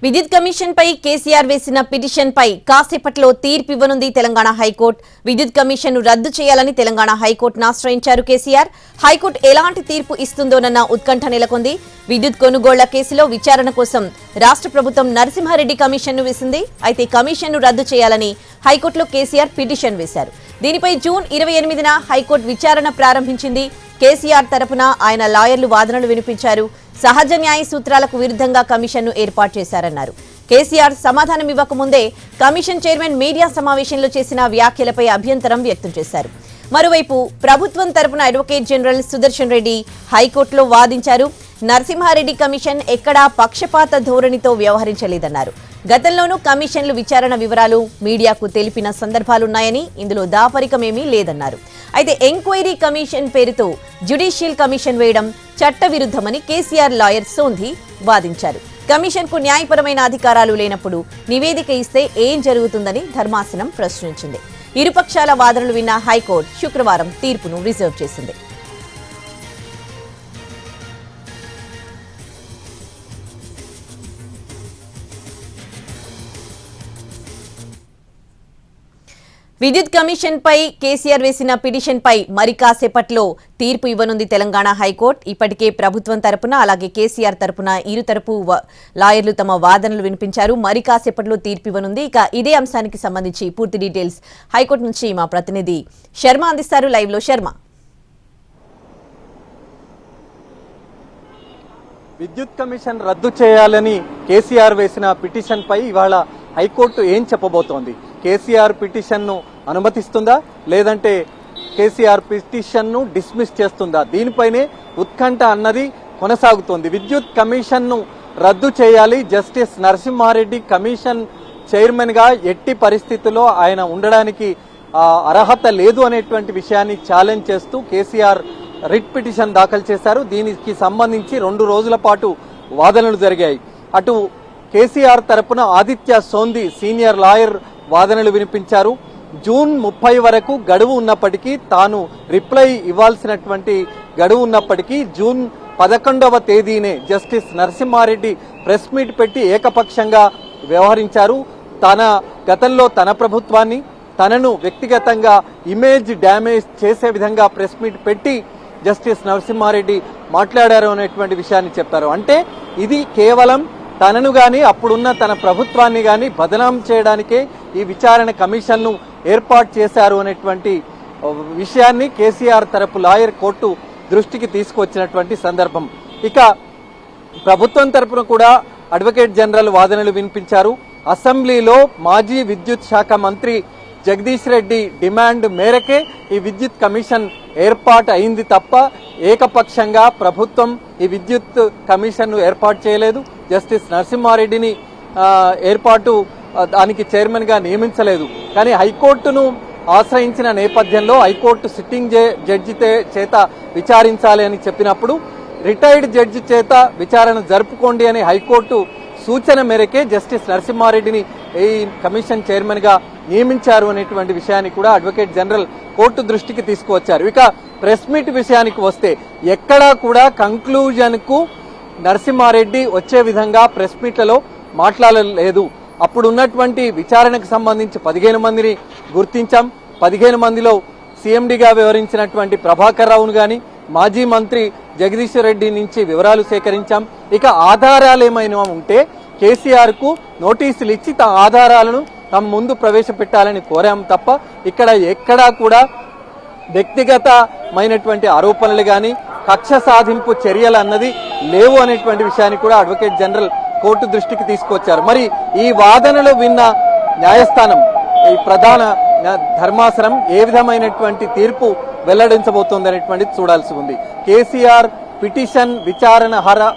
విద్యుత్ కమిషన్ పై కేసీఆర్ వేసిన పిటిషన్ పై కాసేపట్లో తీర్పు ఇవ్వనుంది తెలంగాణ హైకోర్టు. విద్యుత్ కమిషన్ ను రద్దు చేయాలని తెలంగాణ హైకోర్టును ఆశ్రయించారు కేసీఆర్. హైకోర్టు ఎలాంటి తీర్పు ఇస్తుందోనన్న ఉత్కంఠ నెలకొంది. విద్యుత్ కొనుగోళ్ల కేసులో విచారణ కోసం రాష్ట్ర ప్రభుత్వం నరసింహారెడ్డి కమిషన్ ను వేసింది. అయితే కమిషన్ ను రద్దు చేయాలని హైకోర్టులో కేసీఆర్ పిటిషన్ వేశారు. దీనిపై జూన్ 28న హైకోర్టు విచారణ ప్రారంభించింది. కేసీఆర్ తరపున ఆయన లాయర్లు వాదనలు వినిపించారు. సహజ న్యాయ సూత్రాలకు విరుద్ధంగా కమిషన్ను ఏర్పాటు చేశారన్నారు. కేసీఆర్ సమాధానం ఇవ్వకముందే కమిషన్ చైర్మన్ మీడియా సమావేశంలో చేసిన వ్యాఖ్యలపై అభ్యంతరం వ్యక్తం చేశారు. మరోవైపు ప్రభుత్వం తరపున అడ్వకేట్ జనరల్ సుదర్శన్ రెడ్డి హైకోర్టులో వాదించారు. నరసింహారెడ్డి కమిషన్ ఎక్కడా పక్షపాత ధోరణితో వ్యవహరించలేదన్నారు. గతంలోనూ కమిషన్లు విచారణ వివరాలు మీడియాకు తెలిపిన సందర్భాలున్నాయని, ఇందులో దాపరికమేమీ లేదన్నారు. అయితే ఎంక్వైరీ కమిషన్ పేరుతో జ్యుడిషియల్ కమిషన్ వేయడం చట్టవిరుద్ధమని కేసీఆర్ లాయర్ సోంధి వాదించారు. కమిషన్ కు న్యాయపరమైన అధికారాలు లేనప్పుడు నివేదిక ఇస్తే ఏం జరుగుతుందని ధర్మాసనం ప్రశ్నించింది. ఇరుపక్షాల వాదనలు విన్న హైకోర్టు శుక్రవారం తీర్పును రిజర్వ్ చేసింది. విద్యుత్ కమిషన్ పై కేసీఆర్ వేసిన పిటిషన్ పై మరి కాసేపట్లో తీర్పు ఇవ్వనుంది తెలంగాణ హైకోర్టు. ఇప్పటికే ప్రభుత్వం తరపున అలాగే కేసీఆర్ తరపున ఇరు తరపు లాయర్లు తమ వాదనలు వినిపించారు. మరి కాసేపట్లో తీర్పు ఇవ్వనుంది. ఇక ఇదే అంశానికి సంబంధించి పూర్తి డీటెయిల్స్ హైకోర్టు నుంచి మా ప్రతినిధి శర్మ అందిస్తారు. లైవ్ లో శర్మ. విద్యుత్ కమిషన్ రద్దు చేయాలని కేసీఆర్ వేసిన పిటిషన్ పై ఇవాళ హైకోర్టు ఏం చెప్పబోతోంది? కేసీఆర్ పిటిషన్ ను అనుమతిస్తుందా, లేదంటే కేసీఆర్ పిటిషన్ ను డిస్మిస్ చేస్తుందా? దీనిపైనే ఉత్కంఠ అన్నది కొనసాగుతోంది. విద్యుత్ కమిషన్ ను రద్దు చేయాలి, జస్టిస్ నరసింహారెడ్డి కమిషన్ చైర్మన్ గా ఎట్టి పరిస్థితుల్లో ఆయన ఉండడానికి అర్హత లేదు అనేటువంటి విషయాన్ని ఛాలెంజ్ చేస్తూ కేసీఆర్ రిట్ పిటిషన్ దాఖలు చేశారు. దీనికి సంబంధించి 2 రోజుల పాటు వాదనలు జరిగాయి. అటు కేసీఆర్ తరపున ఆదిత్య సోంధి సీనియర్ లాయర్ వాదనలు వినిపించారు. జూన్ 30 వరకు గడువు ఉన్నప్పటికీ, తాను రిప్లై ఇవ్వాల్సినటువంటి గడువు ఉన్నప్పటికీ జూన్ 11వ తేదీనే జస్టిస్ నరసింహారెడ్డి ప్రెస్ మీట్ పెట్టి ఏకపక్షంగా వ్యవహరించారు. గతంలో తన ప్రభుత్వాన్ని, తనను వ్యక్తిగతంగా ఇమేజ్ డ్యామేజ్ చేసే విధంగా ప్రెస్ మీట్ పెట్టి జస్టిస్ నరసింహారెడ్డి మాట్లాడారు అనేటువంటి విషయాన్ని చెప్పారు. అంటే ఇది కేవలం తనను గాని అప్పుడున్న తన ప్రభుత్వాన్ని గాని బదనాం చేయడానికే ఈ విచారణ కమిషన్ ను ఏర్పాటు చేశారు అనేటువంటి విషయాన్ని కేసీఆర్ తరపు లాయర్ కోర్టు దృష్టికి తీసుకొచ్చినటువంటి సందర్భం. ఇక ప్రభుత్వం తరపున కూడా అడ్వకేట్ జనరల్ వాదనలు వినిపించారు. అసెంబ్లీలో మాజీ విద్యుత్ శాఖ మంత్రి జగదీష్ రెడ్డి డిమాండ్ మేరకే ఈ విద్యుత్ కమిషన్ ఏర్పాటు అయింది తప్ప ఏకపక్షంగా ప్రభుత్వం ఈ విద్యుత్ కమిషన్ ను ఏర్పాటు చేయలేదు. జస్టిస్ నరసింహారెడ్డిని దానికి చైర్మన్ గా నియమించలేదు. కానీ హైకోర్టును ఆశ్రయించిన నేపథ్యంలో హైకోర్టు సిట్టింగ్ జడ్జి చేత విచారించాలి అని చెప్పినప్పుడు రిటైర్డ్ జడ్జి చేత విచారణ జరుపుకోండి అని హైకోర్టు సూచన మేరకే జస్టిస్ నరసింహారెడ్డిని ఈ కమిషన్ చైర్మన్ గా నియమించారు అనేటువంటి విషయాన్ని కూడా అడ్వకేట్ జనరల్ కోర్టు దృష్టికి తీసుకువచ్చారు. ఇక ప్రెస్ మీట్ విషయానికి వస్తే ఎక్కడా కూడా కంక్లూజన్ కు నరసింహారెడ్డి వచ్చే విధంగా ప్రెస్ మీట్లలో మాట్లాడలేదు. అప్పుడు ఉన్నటువంటి విచారణకు సంబంధించి 15 మందిని గుర్తించాం. 15 మందిలో సీఎండీగా వ్యవహరించినటువంటి ప్రభాకర్ రావును గాని, మాజీ మంత్రి జగదీష్ రెడ్డి నుంచి వివరాలు సేకరించాం. ఇక ఆధారాలు ఏమైనా ఉంటే కేసీఆర్ కు నోటీసులు ఇచ్చి ఆధారాలను తమ ముందు ప్రవేశపెట్టాలని కోరాం తప్ప ఇక్కడ ఎక్కడా కూడా వ్యక్తిగతమైనటువంటి ఆరోపణలు గాని కక్ష సాధింపు చర్యలు అన్నది లేవు అనేటువంటి విషయాన్ని కూడా అడ్వకేట్ జనరల్ కోర్టు దృష్టికి తీసుకొచ్చారు. మరి ఈ వాదనలు విన్న న్యాయస్థానం, ఈ ప్రధాన ధర్మాసనం ఏ విధమైనటువంటి తీర్పు వెల్లడించబోతోంది అనేటువంటిది చూడాల్సి ఉంది. కేసీఆర్ పిటిషన్ విచారణ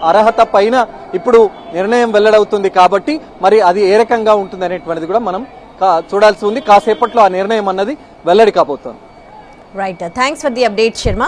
అర్హత పైన ఇప్పుడు నిర్ణయం వెల్లడవుతుంది కాబట్టి మరి అది ఏ రకంగా ఉంటుంది అనేటువంటిది కూడా మనం చూడాల్సి ఉంది. కాసేపట్లో ఆ నిర్ణయం అన్నది వెల్లడి కాబోతోంది. Right, thanks for the update Sharma.